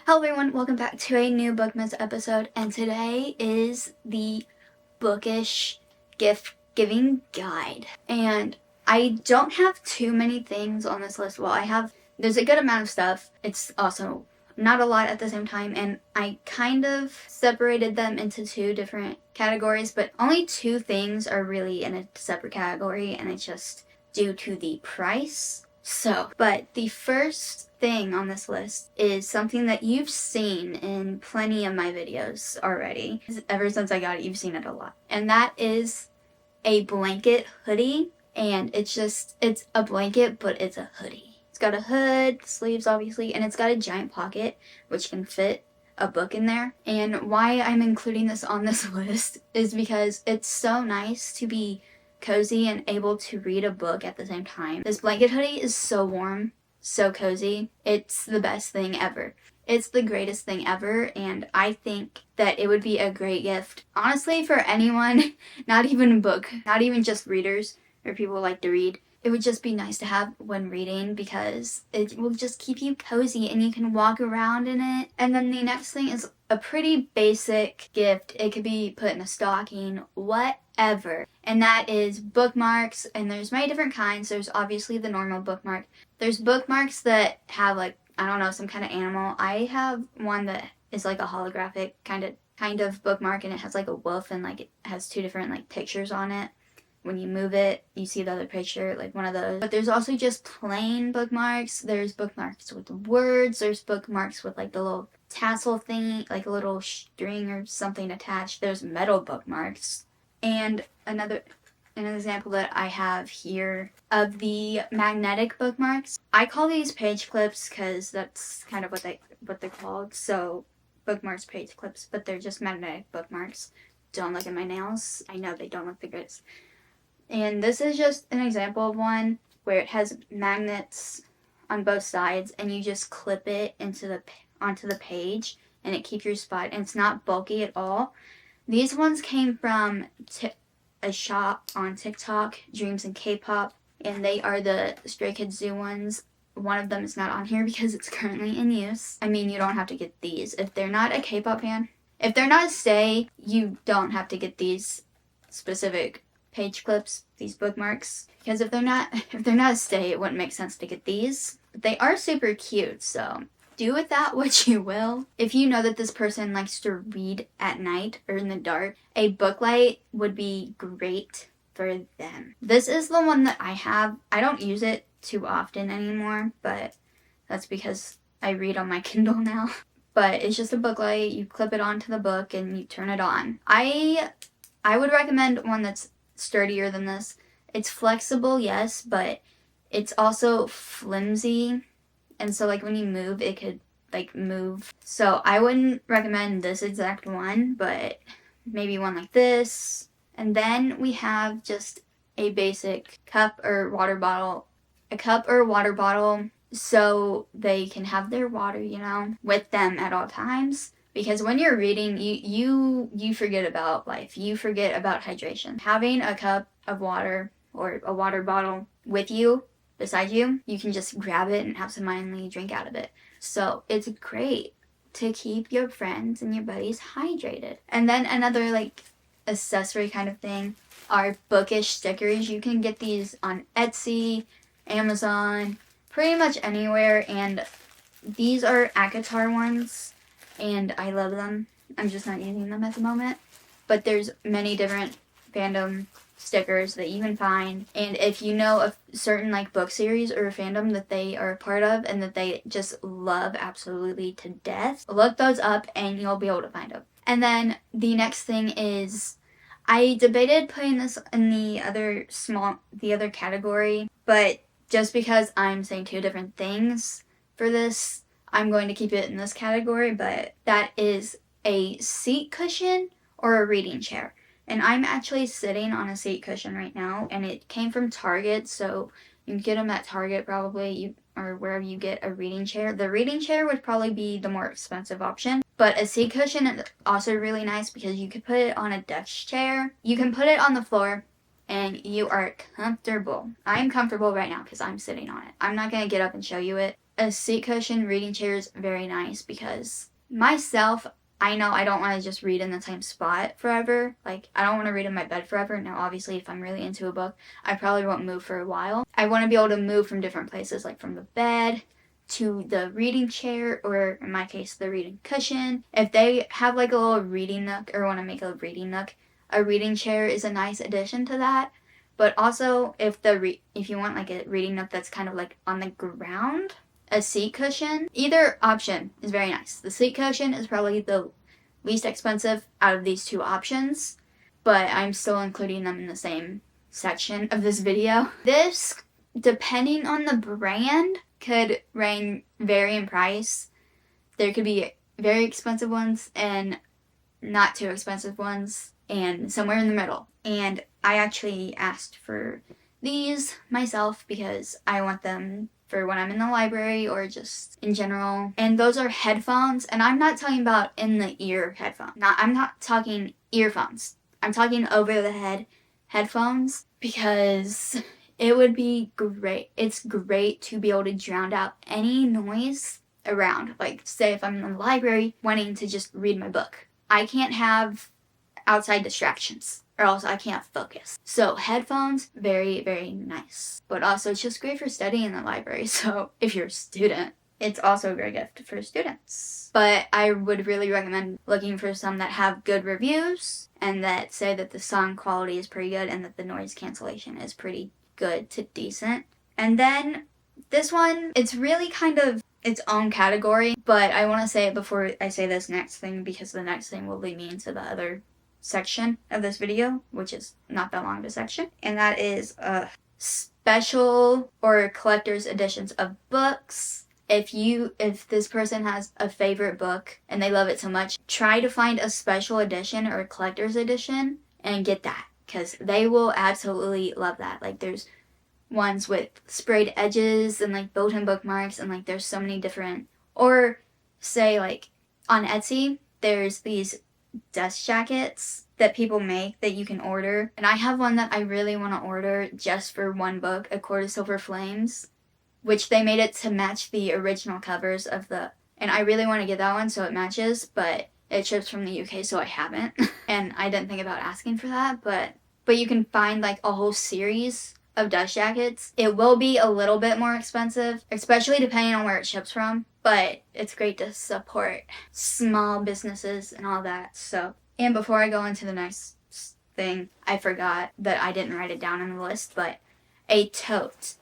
Hello everyone, welcome back to a new BOOKMAS episode, and today is the bookish gift giving guide. And I don't have too many things on this list. Well, there's a good amount of stuff. It's also not a lot at the same time, and I kind of separated them into two different categories, but only two things are really in a separate category, and it's just due to the price. But the first thing on this list is something that you've seen in plenty of my videos already. Ever since I got it, you've seen it a lot. And that is a blanket hoodie. And it's a blanket, but it's a hoodie. It's got a hood, sleeves obviously, and it's got a giant pocket, which can fit a book in there. And why I'm including this on this list is because it's so nice to be cozy and able to read a book at the same time. This blanket hoodie is so warm, so cozy. It's the best thing ever. It's the greatest thing ever, and I think that it would be a great gift, honestly, for anyone, not even just readers or people who like to read. It would just be nice to have when reading because it will just keep you cozy and you can walk around in it. And then the next thing is a pretty basic gift. It could be put in a stocking, whatever. And that is bookmarks, and there's many different kinds. There's obviously the normal bookmark. There's bookmarks that have like, I don't know, some kind of animal. I have one that is like a holographic kind of bookmark, and it has like a wolf and like it has two different like pictures on it. When you move it, you see the other picture, like one of those. But there's also just plain bookmarks. There's bookmarks with words. There's bookmarks with like the little tassel thingy, like a little string or something attached. There's metal bookmarks. And an example that I have here of the magnetic bookmarks. I call these page clips because that's kind of what they're called. So bookmarks, page clips, but they're just magnetic bookmarks. Don't look at my nails. I know they don't look the greatest. And this is just an example of one where it has magnets on both sides, and you just clip it onto the page, and it keeps your spot, and it's not bulky at all. These ones came from a shop on TikTok, Dreams and K-Pop, and they are the Stray Kids Zoo ones. One of them is not on here because it's currently in use. I mean, you don't have to get these. If they're not a K-pop fan, if they're not a stay, you don't have to get these specific page clips, these bookmarks, because if they're not a stay, it wouldn't make sense to get these. But they are super cute, so do with that what you will. If you know that this person likes to read at night or in the dark, a book light would be great for them. This is the one that I have. I don't use it too often anymore, but that's because I read on my Kindle now. But it's just a book light. You clip it onto the book and you turn it on. I would recommend one that's sturdier than this. It's flexible, yes, but it's also flimsy, and so like when you move, it could like move. So I wouldn't recommend this exact one, but maybe one like this. And then we have just a basic cup or water bottle, so they can have their water, with them at all times. Because when you're reading, you forget about life. You forget about hydration. Having a cup of water or a water bottle with you, beside you, you can just grab it and absentmindedly drink out of it. So it's great to keep your friends and your buddies hydrated. And then another like accessory kind of thing are bookish stickers. You can get these on Etsy, Amazon, pretty much anywhere. And these are ACOTAR ones, and I love them. I'm just not using them at the moment. But there's many different fandom stickers that you can find. And if you know a certain like book series or a fandom that they are a part of and that they just love absolutely to death, look those up and you'll be able to find them. And then the next thing is, I debated putting this in the other category, but just because I'm saying two different things for this, I'm going to keep it in this category. But that is a seat cushion or a reading chair. And I'm actually sitting on a seat cushion right now, and it came from Target, so you can get them at Target probably, or wherever you get a reading chair. The reading chair would probably be the more expensive option, but a seat cushion is also really nice because you could put it on a desk chair. You can put it on the floor, and you are comfortable. I'm comfortable right now because I'm sitting on it. I'm not going to get up and show you it. A seat cushion reading chair is very nice because myself, I know I don't want to just read in the same spot forever. Like, I don't want to read in my bed forever. Now, obviously, if I'm really into a book, I probably won't move for a while. I want to be able to move from different places, like from the bed to the reading chair, or in my case, the reading cushion. If they have like a little reading nook or want to make a reading nook, a reading chair is a nice addition to that. But also, if you want like a reading nook that's kind of like on the ground, a seat cushion, either option is very nice. The seat cushion is probably the least expensive out of these two options, but I'm still including them in the same section of this video. This, depending on the brand, could range vary in price. There could be very expensive ones and not too expensive ones, and somewhere in the middle. And I actually asked for these myself because I want them for when I'm in the library or just in general. And those are headphones, and I'm not talking about in the ear headphones. I'm not talking earphones. I'm talking over the head headphones because it would be great. It's great to be able to drown out any noise around. Like, say if I'm in the library wanting to just read my book, I can't have outside distractions, or else I can't focus. So headphones, very, very nice. But also, it's just great for studying in the library. So if you're a student, it's also a great gift for students. But I would really recommend looking for some that have good reviews and that say that the sound quality is pretty good and that the noise cancellation is pretty good to decent. And then this one, it's really kind of its own category, but I want to say it before I say this next thing because the next thing will lead me into the other section of this video, which is not that long of a section, and that is special or collector's editions of books. If this person has a favorite book and they love it so much, try to find a special edition or a collector's edition and get that, because they will absolutely love that. Like, there's ones with sprayed edges and like built-in bookmarks, and like there's so many different, or say like on Etsy there's these dust jackets that people make that you can order, and I have one that I really want to order just for one book, A Court of Silver Flames, which they made it to match the original covers of and I really want to get that one so it matches, but it ships from the UK, so I haven't and I didn't think about asking for that, but you can find like a whole series of dust jackets. It will be a little bit more expensive, especially depending on where it ships from, but it's great to support small businesses and all that. So, and before I go into the next thing, I forgot that I didn't write it down in the list, but a tote.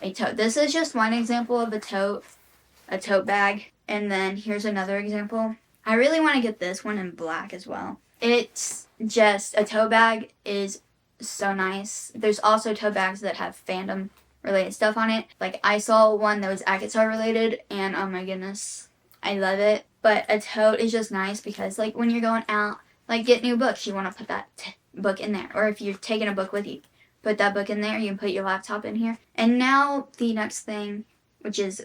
This is just one example of a tote bag, and then here's another example. I really want to get this one in black as well. It's just, a tote bag is so nice. There's also tote bags that have fandom related stuff on it. Like, I saw one that was ACOTAR related, and oh my goodness, I love it. But a tote is just nice because, like, when you're going out, like, get new books, you want to put that book in there. Or if you're taking a book with you, put that book in there. You can put your laptop in here. And now the next thing, which is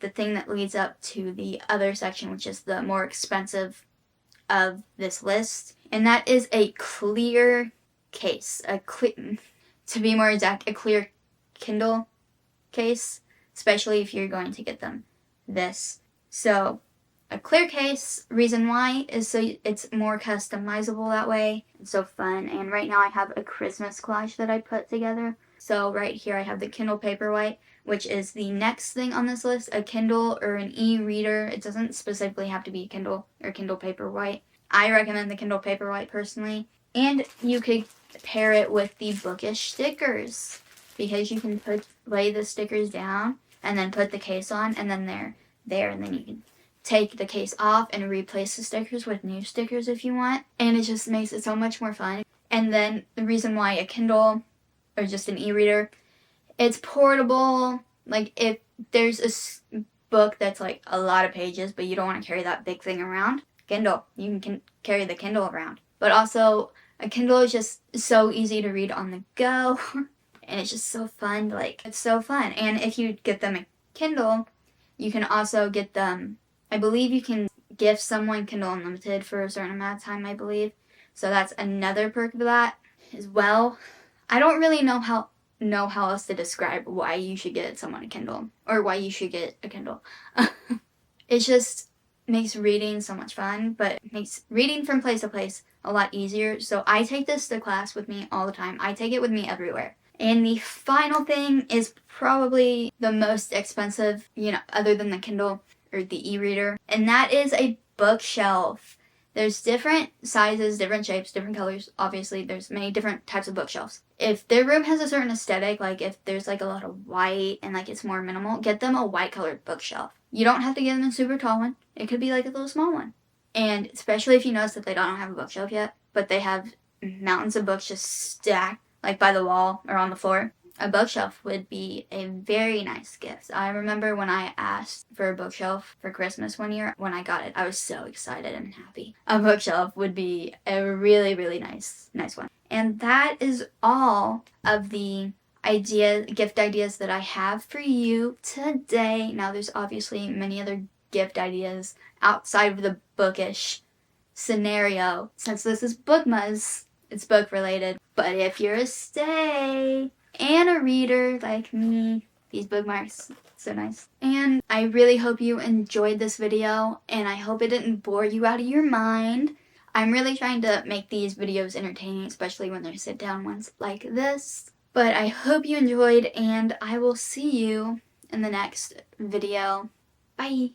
the thing that leads up to the other section, which is the more expensive of this list, and that is a clear case. To be more exact, a clear Kindle case, especially if you're going to get them this. So a clear case, reason why is so it's more customizable that way. It's so fun. And right now I have a Christmas collage that I put together. So right here I have the Kindle Paperwhite, which is the next thing on this list, a Kindle or an e-reader. It doesn't specifically have to be Kindle or Kindle Paperwhite. I recommend the Kindle Paperwhite personally. And you could pair it with the Bookish stickers, because you can lay the stickers down and then put the case on, and then they're there, and then you can take the case off and replace the stickers with new stickers if you want, and it just makes it so much more fun. And then the reason why a Kindle or just an e-reader, it's portable. Like, if there's a book that's like a lot of pages but you don't want to carry that big thing around, Kindle, you can carry the Kindle around. But also, a Kindle is just so easy to read on the go, and it's just so fun. Like, it's so fun. And if you get them a Kindle, you can also get them, I believe you can gift someone Kindle Unlimited for a certain amount of time, I believe. So that's another perk of that as well. I don't really know how else to describe why you should get someone a Kindle, or why you should get a Kindle. It just makes reading so much fun, but it makes reading from place to place a lot easier. So I take this to class with me all the time. I take it with me everywhere. And the final thing is probably the most expensive, other than the Kindle or the e-reader, and that is a bookshelf. There's different sizes, different shapes, different colors. Obviously, there's many different types of bookshelves. If their room has a certain aesthetic, like if there's like a lot of white and like it's more minimal, get them a white colored bookshelf. You don't have to get them a super tall one. It could be like a little small one. And especially if you notice that they don't have a bookshelf yet, but they have mountains of books just stacked like by the wall or on the floor, a bookshelf would be a very nice gift. I remember when I asked for a bookshelf for Christmas one year, when I got it, I was so excited and happy. A bookshelf would be a really, really nice one. And that is all of the gift ideas that I have for you today. Now there's obviously many other gift ideas outside of the bookish scenario. Since this is BOOKMAS, it's book related. But if you're a stay and a reader like me, these bookmarks, so nice. And I really hope you enjoyed this video, and I hope it didn't bore you out of your mind. I'm really trying to make these videos entertaining, especially when they're sit down ones like this. But I hope you enjoyed, and I will see you in the next video. Bye!